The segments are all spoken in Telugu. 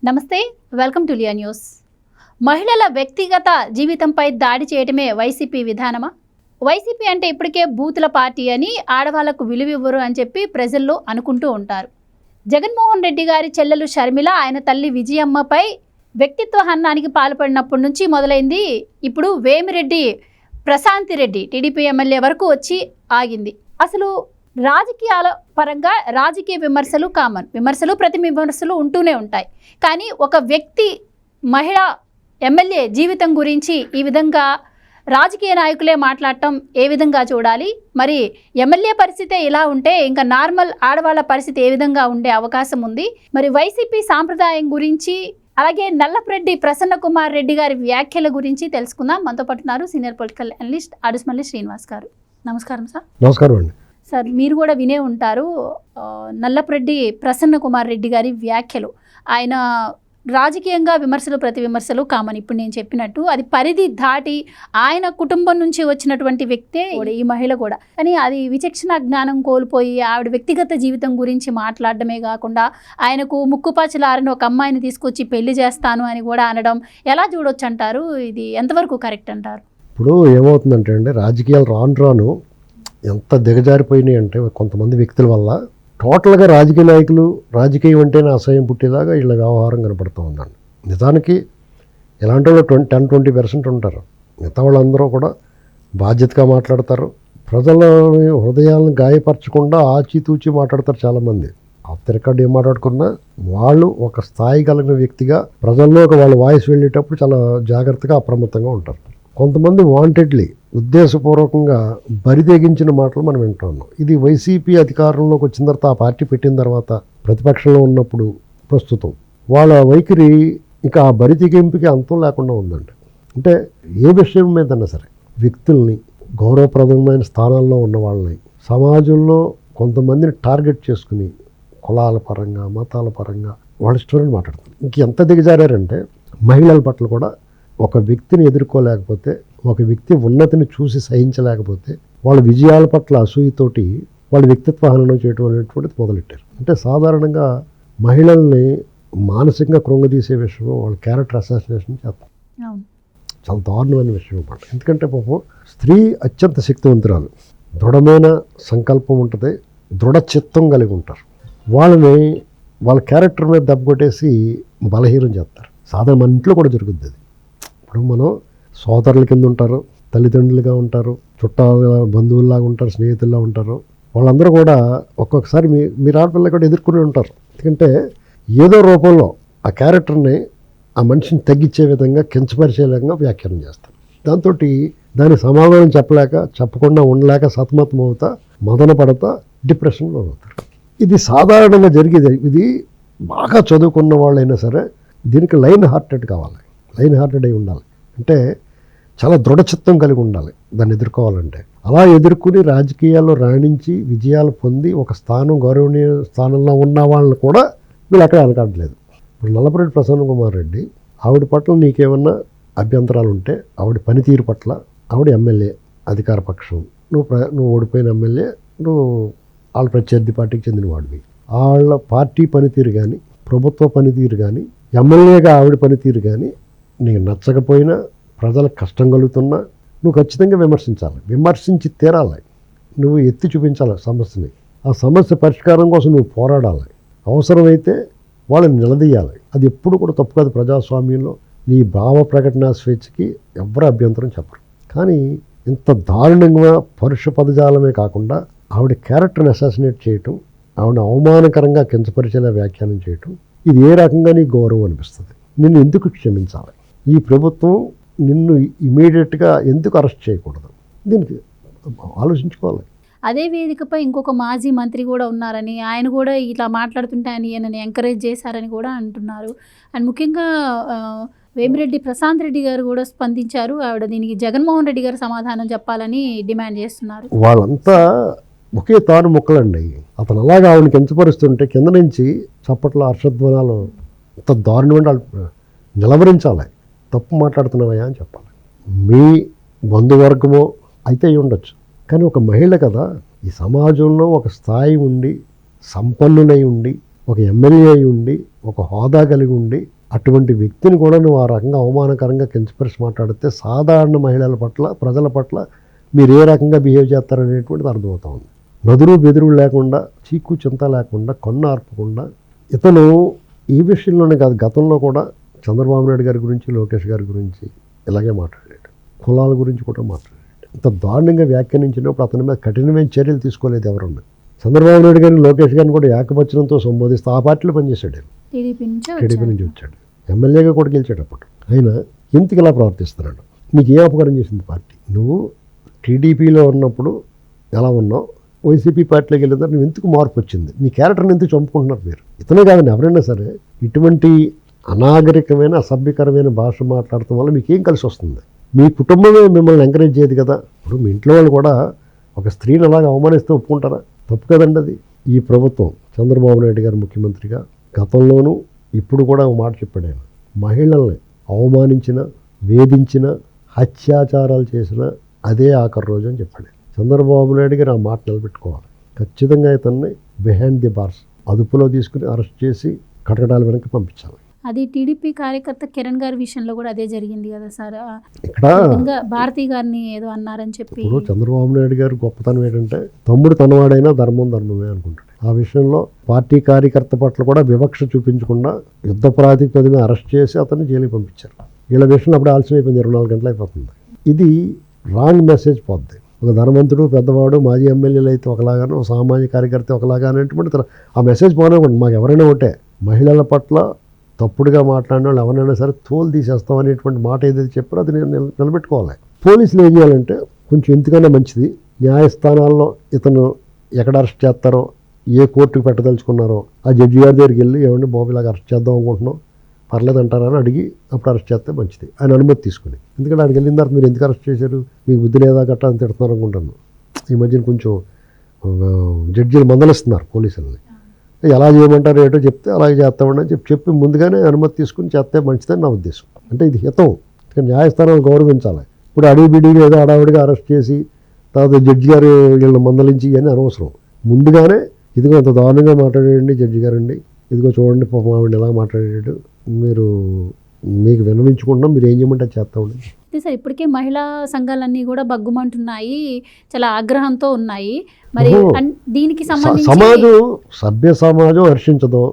నమస్తే, వెల్కమ్ టు లియా న్యూస్. మహిళల వ్యక్తిగత జీవితంపై దాడి చేయటమే వైసీపీ విధానమా? వైసీపీ అంటే ఇప్పటికే బూతుల పార్టీ అని, ఆడవాళ్లకు విలువివ్వరు అని చెప్పి ప్రజల్లో అనుకుంటూ ఉంటారు. జగన్మోహన్ రెడ్డి గారి చెల్లెలు షర్మిల ఆయన తల్లి విజయమ్మపై వ్యక్తిత్వ హననానికి పాల్పడినప్పటి నుంచి మొదలైంది. ఇప్పుడు వేమిరెడ్డి ప్రశాంతి రెడ్డి టీడీపీ ఎమ్మెల్యే వరకు వచ్చి ఆగింది. అసలు రాజకీయాల పరంగా రాజకీయ విమర్శలు కామన్, విమర్శలు ప్రతి విమర్శలు ఉంటూనే ఉంటాయి. కానీ ఒక వ్యక్తి, మహిళ ఎమ్మెల్యే జీవితం గురించి ఈ విధంగా రాజకీయ నాయకులే మాట్లాడటం ఏ విధంగా చూడాలి? మరి ఎమ్మెల్యే పరిస్థితే ఇలా ఉంటే ఇంకా నార్మల్ ఆడవాళ్ళ పరిస్థితి ఏ విధంగా ఉండే అవకాశం ఉంది? మరి వైసీపీ సాంప్రదాయం గురించి, అలాగే నల్లపురెడ్డి ప్రసన్న కుమార్ రెడ్డి గారి వ్యాఖ్యల గురించి తెలుసుకుందాం. మనతో పాటున్నారు senior political analyst Adusumalli Srinivas గారు. నమస్కారం సార్. నమస్కారం అండి. సార్, మీరు కూడా వినే ఉంటారు నల్లపురెడ్డి ప్రసన్న కుమార్ రెడ్డి గారి వ్యాఖ్యలు. ఆయన రాజకీయంగా విమర్శలు ప్రతి విమర్శలు కామన్. ఇప్పుడు నేను చెప్పినట్టు అది పరిధి దాటి ఆయన కుటుంబం నుంచి వచ్చినటువంటి వ్యక్తే ఈ మహిళ కూడా. కానీ అది విచక్షణ జ్ఞానం కోల్పోయి ఆవిడ వ్యక్తిగత జీవితం గురించి మాట్లాడడమే కాకుండా ఆయనకు ముక్కుపాచలారని ఒక అమ్మాయిని తీసుకొచ్చి పెళ్లి చేస్తాను అని కూడా అనడం ఎలా చూడొచ్చు అంటారు? ఇది ఎంతవరకు కరెక్ట్ అంటారు? ఇప్పుడు ఏమవుతుందంటే అండి, రాజకీయాలు రాను ఎంత దిగజారిపోయినాయి అంటే కొంతమంది వ్యక్తుల వల్ల టోటల్గా రాజకీయ నాయకులు రాజకీయం అంటేనే అసహ్యం పుట్టేలాగా వీళ్ళ వ్యవహారం కనపడుతూ ఉందండి. నిజానికి ఇలాంటి వాళ్ళు 10-20% ఉంటారు. మిగతా వాళ్ళందరూ కూడా బాధ్యతగా మాట్లాడతారు. ప్రజల హృదయాలను గాయపరచకుండా ఆచితూచి మాట్లాడతారు చాలామంది. ఆఫ్ ది రికార్డ్ ఏం మాట్లాడుకున్నా వాళ్ళు ఒక స్థాయి కలిగిన వ్యక్తిగా ప్రజల్లోకి వాళ్ళ వాయిస్ వెళ్ళేటప్పుడు చాలా జాగ్రత్తగా అప్రమత్తంగా ఉంటారు. కొంతమంది వాంటెడ్లీ ఉద్దేశపూర్వకంగా బరితెగించిన మాటలు మనం వింటూ ఉన్నాం. ఇది వైసీపీ అధికారంలోకి వచ్చిన తర్వాత, ఆ పార్టీ పెట్టిన తర్వాత, ప్రతిపక్షంలో ఉన్నప్పుడు ప్రస్తుతం వాళ్ళ వైఖరి ఇంకా ఆ బరితెగింపుకి అంతం లేకుండా ఉందండి. అంటే ఏ విషయం మీదన్నా సరే వ్యక్తుల్ని, గౌరవప్రదమైన స్థానాల్లో ఉన్న వాళ్ళని, సమాజంలో కొంతమందిని టార్గెట్ చేసుకుని కులాల పరంగా, మతాల పరంగా వాళ్ళ స్టోరీని మాట్లాడుతారు. ఇంకెంత దిగజారంటే మహిళల పట్ల కూడా ఒక వ్యక్తిని ఎదుర్కోలేకపోతే, ఒక వ్యక్తి ఉన్నతిని చూసి సహించలేకపోతే వాళ్ళ విజయాల పట్ల అసూయతోటి వాళ్ళ వ్యక్తిత్వ హననం చేయడం అనేటువంటిది మొదలెట్టారు. అంటే సాధారణంగా మహిళల్ని మానసికంగా కృంగదీసే విషయం వాళ్ళ క్యారెక్టర్ అసాసినేషన్ చేస్తాం. చాలా దారుణమైన విషయం అన్నమాట. ఎందుకంటే పాపం స్త్రీ అత్యంత శక్తివంతురాలు, దృఢమైన సంకల్పం ఉంటుంది, దృఢ చిత్తం కలిగి ఉంటారు. వాళ్ళని వాళ్ళ క్యారెక్టర్ మీద దెబ్బ కొట్టేసి బలహీనం చేస్తారు. సాధారణ మన ఇంట్లో కూడా జరుగుతుంది అది. ఇప్పుడు మనం సోదరుల కింద ఉంటారు, తల్లిదండ్రులుగా ఉంటారు, చుట్టాల బంధువుల్లాగా ఉంటారు, స్నేహితుల్లా ఉంటారు. వాళ్ళందరూ కూడా ఒక్కొక్కసారి మీరు ఆడపిల్ల కూడా ఎదుర్కొనే ఉంటారు. ఎందుకంటే ఏదో రూపంలో ఆ క్యారెక్టర్ని, ఆ మనిషిని తగ్గించే విధంగా, కించపరిచే విధంగా వ్యాఖ్యానం చేస్తారు. దాంతో దానికి సమాధానం చెప్పకుండా ఉండలేక సతమతం అవుతా, మదన పడతా, డిప్రెషన్లో అవుతారు. ఇది సాధారణంగా జరిగేది. ఇది బాగా చదువుకున్న వాళ్ళైనా సరే దీనికి లైన్ హార్టెడ్ కావాలి, లైన్ హార్టెడ్ అయి ఉండాలి. అంటే చాలా దృఢచిత్తం కలిగి ఉండాలి దాన్ని ఎదుర్కోవాలంటే. అలా ఎదుర్కొని రాజకీయాల్లో రాణించి విజయాలు పొంది ఒక స్థానం, గౌరవనీయ స్థానంలో ఉన్న వాళ్ళని కూడా వీళ్ళు అక్కడ అనకాడలేదు. ఇప్పుడు నల్లపురెడ్డి ప్రసన్న కుమార్ రెడ్డి, ఆవిడ పట్ల నీకేమన్నా అభ్యంతరాలు ఉంటే, ఆవిడ పనితీరు పట్ల, ఆవిడ ఎమ్మెల్యే అధికార పక్షం, నువ్వు ఓడిపోయిన ఎమ్మెల్యే, నువ్వు వాళ్ళ ప్రత్యర్థి పార్టీకి చెందిన వాడివి. వాళ్ళ పార్టీ పనితీరు కానీ, ప్రభుత్వ పనితీరు కానీ, ఎమ్మెల్యేగా ఆవిడ పనితీరు కానీ నీకు నచ్చకపోయినా, ప్రజలకు కష్టం కలుగుతున్నా నువ్వు ఖచ్చితంగా విమర్శించాలి, విమర్శించి తీరాలి. నువ్వు ఎత్తి చూపించాలి సమస్యని. ఆ సమస్య పరిష్కారం కోసం నువ్వు పోరాడాలి. అవసరమైతే వాళ్ళని నిలదీయాలి. అది ఎప్పుడు కూడా తప్పు కాదు. ప్రజాస్వామ్యంలో నీ భావ ప్రకటన స్వేచ్ఛకి ఎవరు అభ్యంతరం చెప్పరు. కానీ ఇంత దారుణంగా పరుష పదజాలమే కాకుండా ఆవిడ క్యారెక్టర్ని అసాసినేట్ చేయటం, ఆవిడ అవమానకరంగా కించపరిచేలా వ్యాఖ్యానం చేయటం, ఇది ఏ రకంగా నీ గౌరవం అనిపిస్తుంది? నిన్ను ఎందుకు క్షమించాలి? ఈ ప్రభుత్వం నిన్ను ఇమీడియట్గా ఎందుకు అరెస్ట్ చేయకూడదు? దీనికి ఆలోచించుకోవాలి. అదే వేదికపై ఇంకొక మాజీ మంత్రి కూడా ఉన్నారని, ఆయన కూడా ఇట్లా మాట్లాడుతుంటే ఆయనని ఎంకరేజ్ చేశారని కూడా అంటున్నారు. అండ్ ముఖ్యంగా వేమిరెడ్డి ప్రశాంత్ రెడ్డి గారు కూడా స్పందించారు. ఆవిడ దీనికి జగన్మోహన్ రెడ్డి గారు సమాధానం చెప్పాలని డిమాండ్ చేస్తున్నారు. వాళ్ళంతా ఒకే తాను ముక్కలండి. అతను అలాగా ఆవిడని కించపరుస్తుంటే కింద నుంచి చప్పట్ల హర్షధ్వనాలు అంత దారుణమైన నిలవరించాలి. తప్పు మాట్లాడుతున్నావయ్యా అని చెప్పాలి. మీ బంధువర్గమో అయితే అయి ఉండొచ్చు, కానీ ఒక మహిళ కదా, ఈ సమాజంలో ఒక స్థాయి ఉండి, సంపన్నులై ఉండి, ఒక ఎమ్మెల్యే అయి ఉండి ఒక హోదా కలిగి ఉండి అటువంటి వ్యక్తిని కూడా నువ్వు ఆ రకంగా అవమానకరంగా కించపరిచి మాట్లాడితే సాధారణ మహిళల పట్ల ప్రజల పట్ల మీరు ఏ రకంగా బిహేవ్ చేస్తారనేటువంటిది అర్థమవుతా ఉంది. నదురు బెదురు లేకుండా చీకు చింత లేకుండా కన్ను ఆర్పకుండా ఇతను ఈ విషయంలోనే కాదు గతంలో కూడా చంద్రబాబు నాయుడు గారి గురించి లోకేష్ గారి గురించి ఇలాగే మాట్లాడాడు. కులాల గురించి కూడా మాట్లాడాడు. ఇంత దారుణంగా వ్యాఖ్యానించినప్పుడు అతని మీద కఠినమైన చర్యలు తీసుకోలేదు ఎవరున్నా. చంద్రబాబు నాయుడు గారిని లోకేష్ గారిని కూడా ఏకవచనంతో సంబోధిస్తూ ఆ పార్టీలో పనిచేశాడు. టీడీపీ నుంచి వచ్చాడు. ఎమ్మెల్యేగా కూడా గెలిచాడు అప్పుడు. అయినా ఎందుకు ఇలా ప్రవర్తిస్తున్నాడు? నీకు ఏ అపకారం చేసింది పార్టీ? నువ్వు టీడీపీలో ఉన్నప్పుడు ఎలా ఉన్నావు, వైసీపీ పార్టీలోకి వెళ్ళిన తర్వాత నువ్వు ఎందుకు మార్పు వచ్చింది? నీ క్యారెక్టర్ని ఎందుకు చంపుకుంటున్నారు మీరు? ఇతనే కాదండి ఎవరైనా సరే ఇటువంటి అనాగరికమైన అసభ్యకరమైన భాష మాట్లాడటం వల్ల మీకు ఏం కలిసి వస్తుంది? మీ కుటుంబమే మిమ్మల్ని ఎంకరేజ్ చేయదు కదా. ఇప్పుడు మీ ఇంట్లో వాళ్ళు కూడా ఒక స్త్రీని అలాగ అవమానిస్తే ఒప్పుకుంటారా? తప్పు కదండి అది. ఈ ప్రభుత్వం చంద్రబాబు నాయుడు గారు ముఖ్యమంత్రిగా గతంలోనూ ఇప్పుడు కూడా ఒక మాట చెప్పాడు ఆయన. మహిళల్ని అవమానించిన, వేధించిన, అత్యాచారాలు చేసిన అదే ఆఖరి రోజు అని చెప్పాడు. చంద్రబాబు నాయుడు గారు ఆ మాట నిలబెట్టుకోవాలి. ఖచ్చితంగా ఇతన్ని బిహైండ్ ది బార్స్ అదుపులో తీసుకుని అరెస్ట్ చేసి కటకటాల వెనక్కి పంపించాలి. అది టీడీపీ కార్యకర్త కిరణ్ గారి విషయంలో కూడా అదే జరిగింది కదా సార్. ఇక్కడ భారతి గారిని ఏదో అన్నారని చెప్పి ఇప్పుడు చంద్రబాబు నాయుడు గారు గొప్పతనం ఏంటంటే తమ్ముడు తనవాడైనా ధర్మమే అనుకుంటాడు. ఆ విషయంలో పార్టీ కార్యకర్త పట్ల కూడా వివక్ష చూపించకుండా యుద్ధ ప్రాతిపదికన అరెస్ట్ చేసి అతన్ని జైలుకి పంపించారు. వీళ్ళ విషయంలో అప్పుడు ఆలస్యం అయిపోయింది. 24 గంటలు అయిపోతుంది. ఇది రాంగ్ మెసేజ్ పోద్ది. ఒక ధనవంతుడు పెద్దవాడు మాజీ ఎమ్మెల్యేలు అయితే ఒకలాగాను, ఒక సామాజిక కార్యకర్త ఒకలాగా అనేటువంటి ఆ మెసేజ్ పోనివ్వండి. మాకు ఎవరైనా ఒకటే, మహిళల పట్ల తప్పుడుగా మాట్లాడిన వాళ్ళు ఎవరైనా సరే తోలు తీసేస్తాం అనేటువంటి మాట ఏదైతే చెప్పారో అది నేను నిలబెట్టుకోవాలి. పోలీసులు ఏం చేయాలంటే కొంచెం ఎందుకన్నా మంచిది, న్యాయస్థానాల్లో ఇతను ఎక్కడ అరెస్ట్ చేస్తారో, ఏ కోర్టుకు పెట్టదలుచుకున్నారో ఆ జడ్జి గారి దగ్గరికి వెళ్ళి ఏమంటే బాబు ఇలాగ అరెస్ట్ చేద్దాం అనుకుంటున్నాం, పర్లేదు అంటారని అడిగి అప్పుడు అరెస్ట్ చేస్తే మంచిది. ఆయన అనుమతి తీసుకుని. ఎందుకంటే ఆయనకి వెళ్ళిన తర్వాత మీరు ఎందుకు అరెస్ట్ చేశారు, మీకు బుద్ధి లేదా గట్టా అని తిడుతున్నారు అనుకుంటాను. ఈ మధ్యన కొంచెం జడ్జీలు మందలిస్తున్నారు పోలీసులని. ఎలా చేయమంటారు ఏటో చెప్తే అలాగే చేస్తామని చెప్పి ముందుగానే అనుమతి తీసుకుని చేస్తే మంచిదని నా ఉద్దేశం. అంటే ఇది హితం. న్యాయస్థానాలు గౌరవించాలి. ఇప్పుడు అడిగిబిడిగా ఏదో అడావిడిగా అరెస్ట్ చేసి తర్వాత జడ్జి గారు వీళ్ళని మందలించి ఇవన్నీ అనవసరం. ముందుగానే ఇదిగో అంత దారుణంగా మాట్లాడేయండి జడ్జి గారండి, ఇదిగో చూడండి పాపం ఆవిడ ఎలా మాట్లాడాడు, మీకు విన్నవించుకుంటున్నాం, మీరు ఏం చేయమంటే చేస్తా ఉండండి. అయితే సార్ ఇప్పటికే మహిళా సంఘాలన్నీ కూడా బగ్గుమంటున్నాయి, చాలా ఆగ్రహంతో ఉన్నాయి. మరి దీనికి సమాజం సభ్య సమాజం హర్షించదు.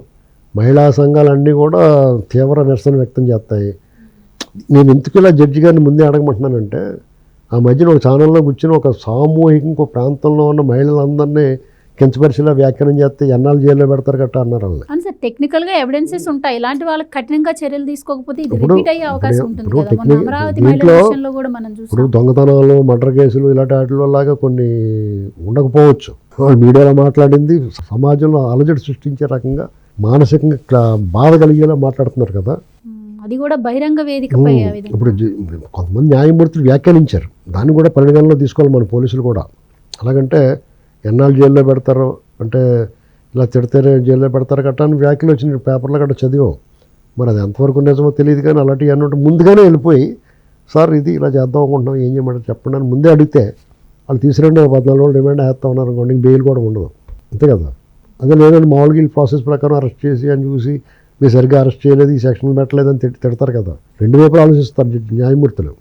మహిళా సంఘాలన్నీ కూడా తీవ్ర నిరసన వ్యక్తం చేస్తాయి. నేను ఎందుకు ఇలా జడ్జి గారిని ముందే అడగమంటున్నానంటే ఆ మధ్యన ఒక ఛానల్లో కూర్చుని ఒక సామూహిక ప్రాంతంలో ఉన్న మహిళలందరినీ కించపరిచిలా వ్యాఖ్యానం చేస్తే ఎన్నాళ్ళు జైల్లో పెడతారు గట్టా అన్నారు వాళ్ళు. సార్ టెక్నికల్గా ఎవిడెన్సెస్ ఉంటాయి. ఇలాంటి వాళ్ళకి కఠినంగా చర్యలు తీసుకోకపోతే ఇది రిపీట్ అయ్యే అవకాశం ఉంటుంది కదా. అమరావతి మహిళల విషయంలో కూడా మనం చూస్తాం. ఇప్పుడు దొంగతనాలు, మర్డర్ కేసులు ఇలాంటి వాటి వల్లగా కొన్ని ఉండకపోవచ్చు. వాళ్ళు మీడియాలో మాట్లాడింది సమాజంలో అలజడి సృష్టించే రకంగా మానసికంగా బాధ కలిగేలా మాట్లాడుతున్నారు కదా. అది కూడా బహిరంగ వేదికపై. ఇప్పుడు కొంతమంది న్యాయమూర్తులు వ్యాఖ్యానించారు, దాన్ని కూడా పరిగణనలో తీసుకోవాలి మన పోలీసులు కూడా. అలాగంటే ఎన్నాళ్ళు జైల్లో పెడతారో, అంటే ఇలా తిడితేనే జైల్లో పెడతారు గట్టా అని వ్యాఖ్యలు వచ్చిన పేపర్లో గట్రా చదివాం. మరి అది ఎంతవరకు నిజమో తెలియదు. కానీ అలాంటివి అన్నట్టు ముందుగానే వెళ్ళిపోయి సార్ ఇది ఇలా చేద్దాం అనుకుంటున్నాం, ఏం చేయమంటారు చెప్పండి అని ముందే అడిగితే వాళ్ళు తీసుకురండి 14 రోజులు డిమాండ్ వేస్తా ఉన్నారు అనుకోండి, బెయిల్ కూడా ఉండదు. అంతే కదా. అదే లేదంటే మామూలుగా ఈ ప్రాసెస్ ప్రకారం అరెస్ట్ చేసి అని చూసి మీరు సరిగ్గా అరెస్ట్ చేయలేదు, ఈ సెక్షన్ పెట్టలేదని తిడతారు కదా. రెండు వైపులు ఆలోచిస్తారు న్యాయమూర్తులు.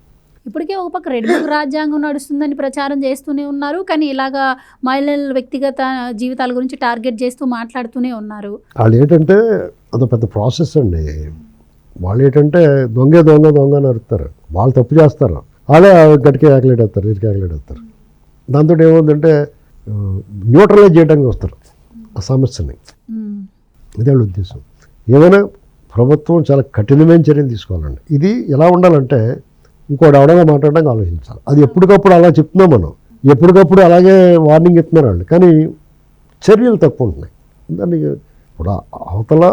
ఇప్పటికే ఒక పక్క రెడ్ బుక్ రాజ్యాంగం నడుస్తుందని ప్రచారం చేస్తూనే ఉన్నారు, కానీ ఇలాగా మహిళల వ్యక్తిగత జీవితాల గురించి టార్గెట్ చేస్తూ మాట్లాడుతూనే ఉన్నారు. వాళ్ళు ఏంటంటే అదో పెద్ద ప్రాసెస్ అండి. వాళ్ళు ఏంటంటే దొంగ దొంగ దొంగ అని అరుస్తారు. వాళ్ళు తప్పు చేస్తారు, వాళ్ళే గట్టిగా ఆకలేడేస్తారు, ఇరికి ఆకలేడేస్తారు. దాంతో ఏముందంటే న్యూట్రలైజ్ చేయడానికి వస్తారు ఆ సమస్యని. ఇదే వాళ్ళ ఉద్దేశం. ఏమైనా ప్రభుత్వం చాలా కఠినమైన చర్యలు తీసుకోవాలండి. ఇది ఎలా ఉండాలంటే ఇంకోటి ఎవడైనా మాట్లాడడానికి ఆలోచించాలి. అది ఎప్పటికప్పుడు అలా చెప్తున్నాం మనం, ఎప్పటికప్పుడు అలాగే వార్నింగ్ ఇస్తున్నారు వాళ్ళు, కానీ చర్యలు తక్కువ ఉంటున్నాయి. దాన్ని ఇప్పుడు అవతల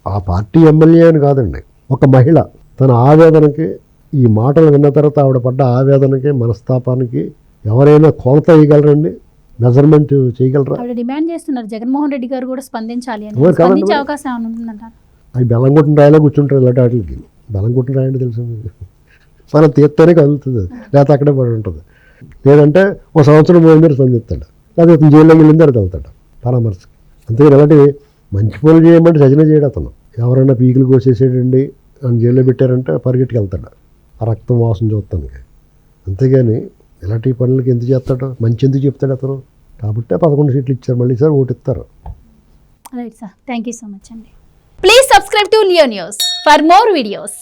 ఆ పార్టీ ఎమ్మెల్యే అని కాదండి, ఒక మహిళ తన ఆవేదనకి ఈ మాటలు విన్న తర్వాత ఆవిడ పడ్డ ఆవేదనకి మనస్తాపానికి ఎవరైనా కొలత వేయగలరండి, మెజర్మెంట్ చేయగలరా? డిమాండ్ చేస్తున్నారు జగన్మోహన్ రెడ్డి గారు కూడా స్పందించాలి అని. స్పందించే అవకాశం ఉంటుందంటారు. అవి బెల్లం కొట్టిన రాయలా కూర్చుంటారు ఇలాంటి వాటికి. బెల్లం కొట్టిన రాయండి తెలుసు, మనం తీర్తోనే కదులుతుంది, లేకపోతే అక్కడే పడి ఉంటుంది. లేదంటే ఒక సంవత్సరం పోయిందని స్పందిస్తాడు, లేకపోతే జైల్లోకి వెళ్ళిందని వెళ్తాడు పరామర్శకి. అంతేగాని అలాంటి మంచి పనులు చేయమంటే రచన చేయడు అతను. ఎవరైనా పీకులు కోసేసాడండి అని జైల్లో పెట్టారంటే పరిగెట్టుకు వెళ్తాడు ఆ రక్తం వాసన చూస్తానికి. అంతేగాని ఇలాంటి పనులకి ఎందుకు చేస్తాడు, మంచి ఎందుకు చెప్తాడు అతను. కాబట్టి 11 సీట్లు ఇచ్చారు, మళ్ళీ సార్ ఓటు ఇస్తారు. Right sir, thank you so much అండి. Please subscribe to Leo news for more videos.